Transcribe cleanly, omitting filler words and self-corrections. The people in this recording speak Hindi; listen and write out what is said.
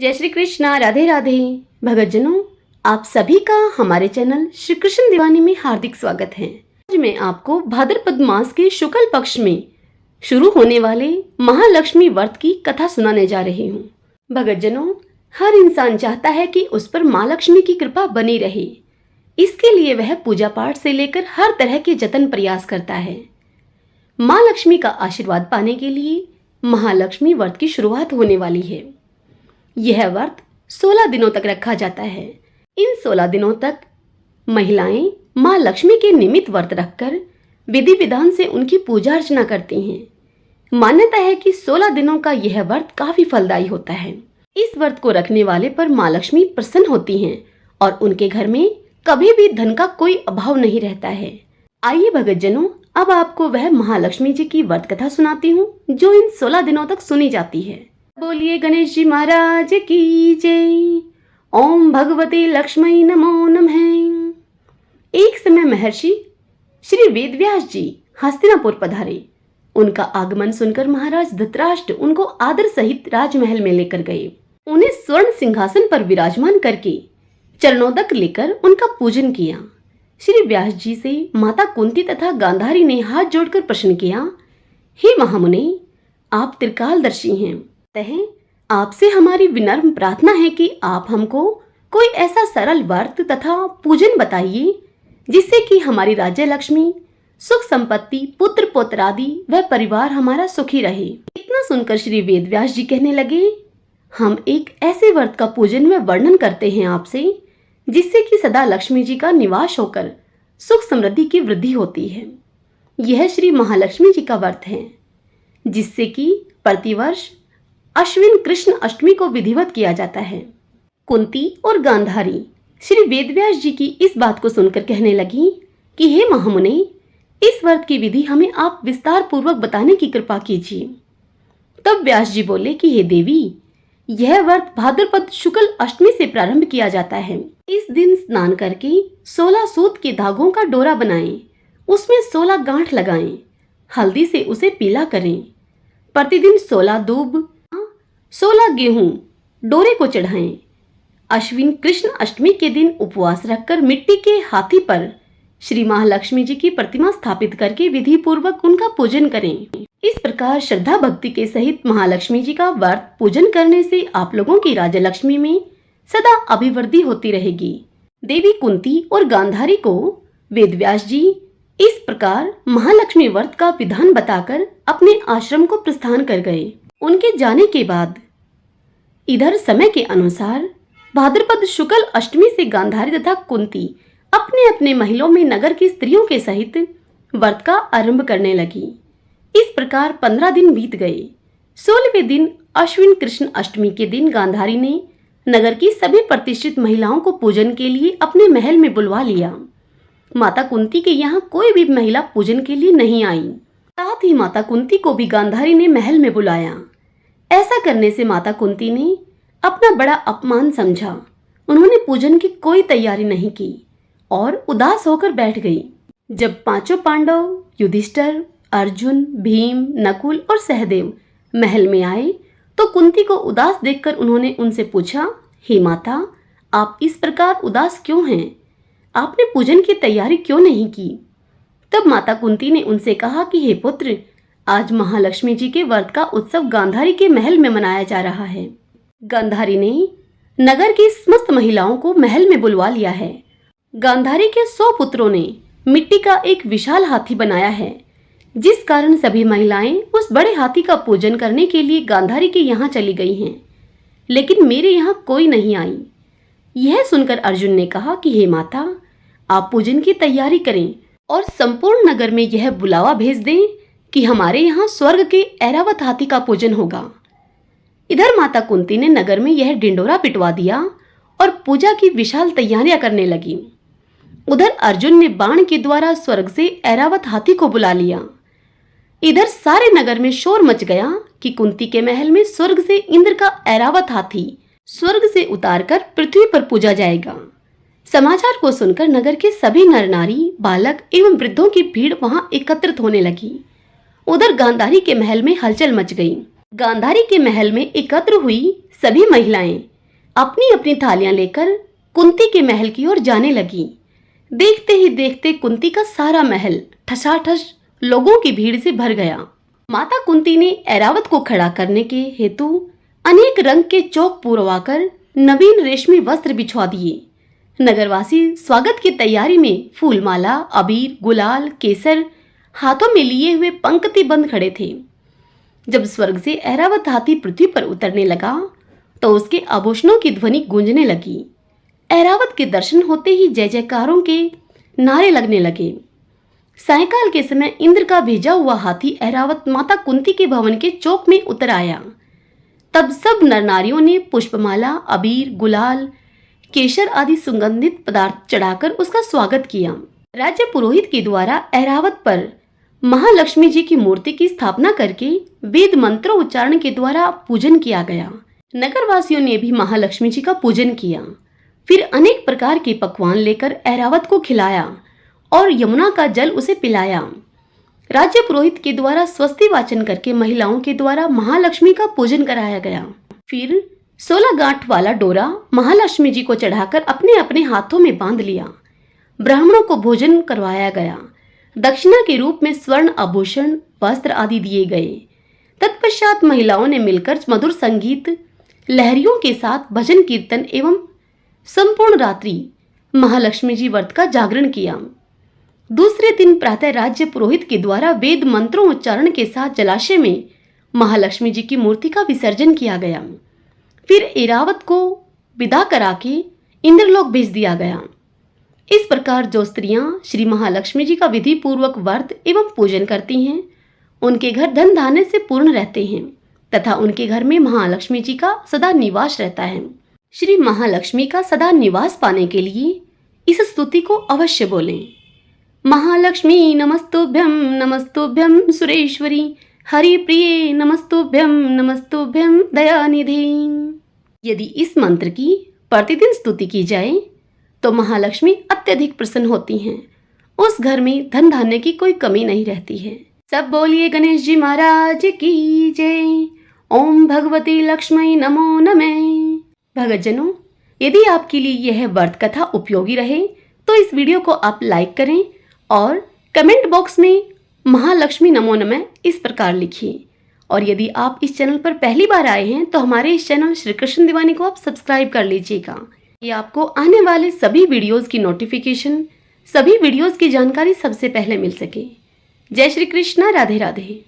जय श्री कृष्णा, राधे राधे। भगतजनों, आप सभी का हमारे चैनल श्री कृष्ण दीवानी में हार्दिक स्वागत है। आज मैं आपको भाद्रपद मास के शुक्ल पक्ष में शुरू होने वाले महालक्ष्मी व्रत की कथा सुनाने जा रही हूँ। भगतजनों, हर इंसान चाहता है कि उस पर माँ लक्ष्मी की कृपा बनी रहे। इसके लिए वह पूजा पाठ से लेकर हर तरह के जतन प्रयास करता है। माँ लक्ष्मी का आशीर्वाद पाने के लिए महालक्ष्मी व्रत की शुरुआत होने वाली है। यह व्रत 16 दिनों तक रखा जाता है। इन 16 दिनों तक महिलाएं माँ लक्ष्मी के निमित्त व्रत रखकर विधि विधान से उनकी पूजा अर्चना करती हैं। मान्यता है कि 16 दिनों का यह व्रत काफी फलदायी होता है। इस व्रत को रखने वाले पर माँ लक्ष्मी प्रसन्न होती हैं और उनके घर में कभी भी धन का कोई अभाव नहीं रहता है। आइए भगतजनों, अब आपको वह महालक्ष्मी जी की व्रत कथा सुनाती हूँ जो इन 16 दिनों तक सुनी जाती है। बोलिए गणेश जी महाराज की जय। ओम भगवती लक्ष्मी नमो नमः। एक समय महर्षि श्री वेदव्यास जी हस्तिनापुर पधारे। उनका आगमन सुनकर महाराज धृतराष्ट्र उनको आदर सहित राजमहल में लेकर गए। उन्हें स्वर्ण सिंहासन पर विराजमान करके चरणोदक लेकर उनका पूजन किया। श्री व्यास जी से माता कुंती तथा गांधारी ने हाथ जोड़कर प्रश्न किया, हे महामुनि, आप त्रिकालदर्शी हैं, आपसे हमारी विनम्र प्रार्थना है कि आप हमको कोई ऐसा सरल व्रत तथा पूजन बताइए जिससे कि हमारी राज्य लक्ष्मी, सुख संपत्ति, पुत्र पौत्रादि व परिवार हमारा सुखी रहे। इतना सुनकर श्री वेदव्यास जी कहने लगे, हम एक ऐसे व्रत का पूजन व वर्णन करते हैं आपसे जिससे कि सदा लक्ष्मी जी का निवास होकर सुख समृद्धि की वृद्धि होती है। यह श्री महालक्ष्मी जी का व्रत है जिससे कि प्रतिवर्ष अश्विन कृष्ण अष्टमी को विधिवत किया जाता है। कुंती और गांधारी श्री वेदव्यास जी की इस बात को सुनकर कहने लगी कि हे महामुनि, इस व्रत की विधि हमें आप विस्तार पूर्वक बताने की कृपा कीजिए। तब व्यास जी बोले कि हे देवी, यह व्रत भाद्रपद शुक्ल अष्टमी से प्रारंभ किया जाता है। इस दिन स्नान करके 16 सूत के धागों का डोरा बनाएं, उसमें 16 गांठ लगाएं, हल्दी से उसे पीला करें। प्रतिदिन 16 दूब 16 गेहूं डोरे को चढ़ाएं। अश्विन कृष्ण अष्टमी के दिन उपवास रखकर मिट्टी के हाथी पर श्री महालक्ष्मी जी की प्रतिमा स्थापित करके विधि पूर्वक उनका पूजन करें। इस प्रकार श्रद्धा भक्ति के सहित महालक्ष्मी जी का व्रत पूजन करने से आप लोगों की राज्य लक्ष्मी में सदा अभिवृद्धि होती रहेगी। देवी कुंती और गांधारी को वेदव्यास जी इस प्रकार महालक्ष्मी व्रत का विधान बताकर अपने आश्रम को प्रस्थान कर गए। उनके जाने के बाद इधर समय के अनुसार भाद्रपद शुक्ल अष्टमी से गांधारी तथा कुंती अपने अपने महलों में नगर की स्त्रियों के सहित व्रत का आरंभ करने लगी। इस प्रकार 15 दिन बीत गए। 16वें दिन अश्विन कृष्ण अष्टमी के दिन गांधारी ने नगर की सभी प्रतिष्ठित महिलाओं को पूजन के लिए अपने महल में बुलवा लिया। माता कुंती के यहाँ कोई भी महिला पूजन के लिए नहीं आई। साथ ही माता कुंती को भी गांधारी ने महल में बुलाया। ऐसा करने से माता कुंती ने अपना बड़ा अपमान समझा। उन्होंने पूजन की कोई तैयारी नहीं की और उदास होकर बैठ गई। जब पांचों पांडव युधिष्ठिर, अर्जुन, भीम, नकुल और सहदेव महल में आए तो कुंती को उदास देखकर उन्होंने उनसे पूछा, हे माता, आप इस प्रकार उदास क्यों हैं? आपने पूजन की तैयारी क्यों नहीं की? तब माता कुंती ने उनसे कहा कि हे पुत्र, आज महालक्ष्मी जी के व्रत का उत्सव गांधारी के महल में मनाया जा रहा है। गांधारी ने नगर की समस्त महिलाओं को महल में बुलवा लिया है। गांधारी के 100 पुत्रों ने मिट्टी का एक विशाल हाथी बनाया है, जिस कारण सभी महिलाएं उस बड़े हाथी का पूजन करने के लिए गांधारी के यहाँ चली गई हैं, लेकिन मेरे यहाँ कोई नहीं आई। यह सुनकर अर्जुन ने कहा कि हे माता, आप पूजन की तैयारी करें और संपूर्ण नगर में यह बुलावा भेज दें कि हमारे यहाँ स्वर्ग के ऐरावत हाथी का पूजन होगा। इधर माता कुंती ने नगर में यह ढिंडोरा पिटवा दिया और पूजा की विशाल तैयारियां करने लगी। उधर अर्जुन ने बाण के द्वारा स्वर्ग से ऐरावत हाथी को बुला लिया। इधर सारे नगर में शोर मच गया कि कुंती के महल में स्वर्ग से इंद्र का ऐरावत हाथी स्वर्ग से उतारकर पृथ्वी पर पूजा जाएगा। समाचार को सुनकर नगर के सभी नर नारी, बालक एवं वृद्धों की भीड़ वहां एकत्रित होने लगी। उधर गांधारी के महल में हलचल मच गई। गांधारी के महल में एकत्र हुई सभी महिलाएं अपनी अपनी थालियां लेकर कुंती के महल की ओर जाने लगी। देखते ही देखते कुंती का सारा महल ठसाठस लोगों की भीड़ से भर गया। माता कुंती ने ऐरावत को खड़ा करने के हेतु अनेक रंग के चौक पुरवाकर नवीन रेशमी वस्त्र बिछवा दिए। नगरवासी स्वागत की तैयारी में फूलमाला, अबीर, गुलाल, केसर हाथों में लिए हुए पंक्ति बंद खड़े थे। जब स्वर्ग से ऐरावत हाथी पृथ्वी पर उतरने लगा तो उसके आभूषणों की ध्वनि गूंजने लगी। ऐरावत के दर्शन होते ही जय जयकारों के नारे लगने लगे। सायंकाल के समय इंद्र का भेजा हुआ हाथी ऐरावत माता कुंती के भवन के चौक में उतर आया। तब सब नर नारियों ने पुष्पमाला, अबीर, गुलाल, केसर आदि सुगंधित पदार्थ चढ़ाकर उसका स्वागत किया। राज्य पुरोहित के द्वारा ऐरावत पर महालक्ष्मी जी की मूर्ति की स्थापना करके वेद मंत्रों उच्चारण के द्वारा पूजन किया गया। नगरवासियों ने भी महालक्ष्मी जी का पूजन किया। फिर अनेक प्रकार के पकवान लेकर ऐरावत को खिलाया और यमुना का जल उसे पिलाया। राज्य पुरोहित के द्वारा स्वस्ति वाचन करके महिलाओं के द्वारा महालक्ष्मी का पूजन कराया गया। फिर 16 गांठ वाला डोरा महालक्ष्मी जी को चढ़ाकर अपने अपने हाथों में बांध लिया। ब्राह्मणों को भोजन करवाया गया। दक्षिणा के रूप में स्वर्ण आभूषण, वस्त्र आदि दिए गए। तत्पश्चात महिलाओं ने मिलकर मधुर संगीत, लहरियों के साथ भजन कीर्तन एवं संपूर्ण रात्रि महालक्ष्मी जी व्रत का जागरण किया। दूसरे दिन प्रातः राज्य पुरोहित के द्वारा वेद मंत्रों उच्चारण के साथ जलाशय में महालक्ष्मी जी की मूर्ति का विसर्जन किया गया। फिर ऐरावत को विदा करा के इंद्रलोक भेज दिया गया। इस प्रकार जो स्त्रियां श्री महालक्ष्मी जी का विधि पूर्वक व्रत एवं पूजन करती हैं, उनके घर धन धान्य से पूर्ण रहते हैं तथा उनके घर में महालक्ष्मी जी का सदा निवास रहता है। श्री महालक्ष्मी का सदा निवास पाने के लिए इस स्तुति को अवश्य बोलें। महालक्ष्मी नमस्तुभ्यं सुरेश्वरी हरिप्रिये नमस्तुभ्यं दयानिधि। यदि इस मंत्र की प्रतिदिन स्तुति की जाए तो महालक्ष्मी अत्यधिक प्रसन्न होती हैं। उस घर में धन धान्य की कोई कमी नहीं रहती है। सब बोलिए गणेश जी महाराज की जय। ओम भगवती लक्ष्मी नमो नमः। भगतजनों, यदि आपके लिए यह व्रत कथा उपयोगी रहे तो इस वीडियो को आप लाइक करें और कमेंट बॉक्स में महालक्ष्मी नमो नमः इस प्रकार लिखिए। और यदि आप इस चैनल पर पहली बार आए हैं तो हमारे इस चैनल श्री कृष्ण दीवानी को आप सब्सक्राइब कर लीजिएगा। ये आपको आने वाले सभी वीडियोस की नोटिफिकेशन, सभी वीडियोस की जानकारी सबसे पहले मिल सके। जय श्री कृष्ण, राधे राधे।